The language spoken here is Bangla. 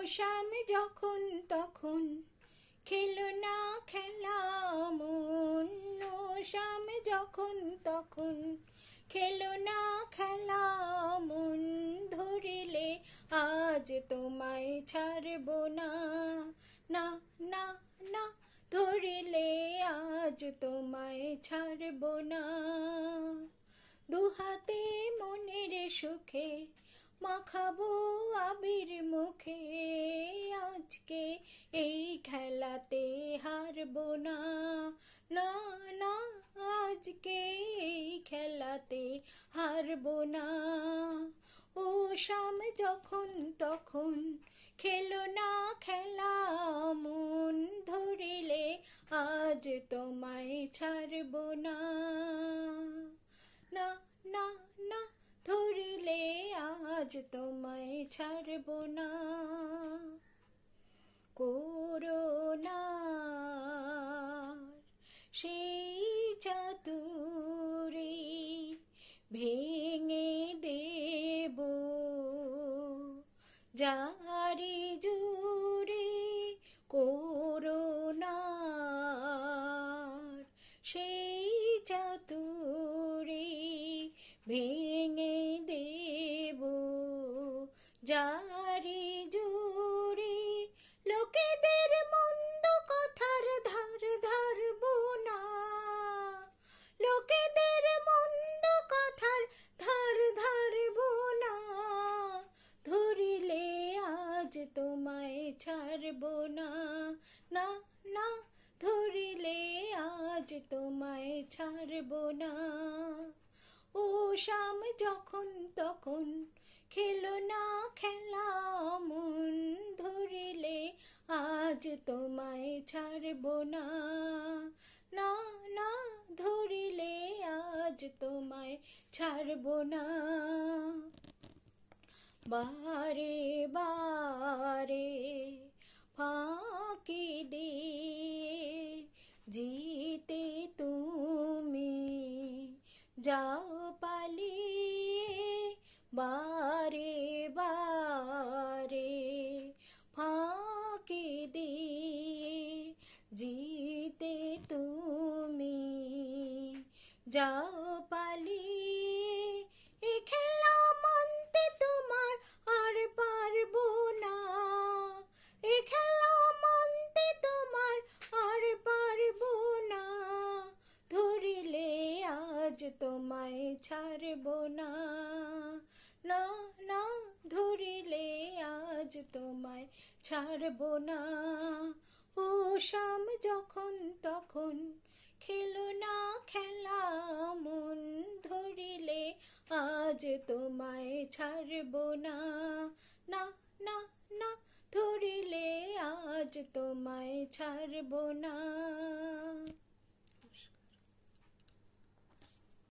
শাম যখন তখন খেলো না খেলা মন। শাম যখন তখন খেলো না খেলা মন। ধরিলে আজ তোমায় ছাড়ব না, না না না। ধরিলে আজ তোমায় ছাড়ব না। দুহাতে মনের সুখে মাখাবো আবির মুখে। আজকে এই খেলাতে হারবো না, না না। আজকে এই খেলাতে হারবো না। ও শাম যখন তখন খেলো না খেলা মন। ধরিলে আজ তোমায় ছাড়বো না, না না না। ধরিলে আজ তোমায় ছাড়বো না। করুণার সেই চাতুরী ভেঙে দেব যারে জুড়ে। করুণার সেই চাতুরী ভেঙে দেব যারে জুড়ে। লোকেদের মন্দ কথার ধার ধারবো না, লোকেদের মন্দ কথার ধার ধারবো না। ধরিলে আজ তোমায় ছাড়বো না, না না। ধরিলে আজ তোমায় ছাড়বো না। ও শাম যখন তখন খেলো না খেলা মন। ধরিলে আজ তোমায় ছাড়বো না, না না। ধরিলে আজ তোমায় ছাড়বো না। বারে বারে ফাঁকি দিয়ে জিতে তুমি যাও পালিয়ে। বারে বারে ফাঁকি দিয়ে জিতে তুমি যাও পালিয়ে। এ খেলা মানতে তোমার আর পারবো না, এ খেলা মানতে তোমার আর পারবো না। ধরিলে আজ তোমায় ছাড়বো না, না না। ধরিলে আজ তোমায় ছাড়বো না। ও শাম যখন তখন খেলো না খেলা মন। ধরিলে আজ তোমায় ছাড়বো না, না না না। ধরিলে আজ তোমায় ছাড়বো না।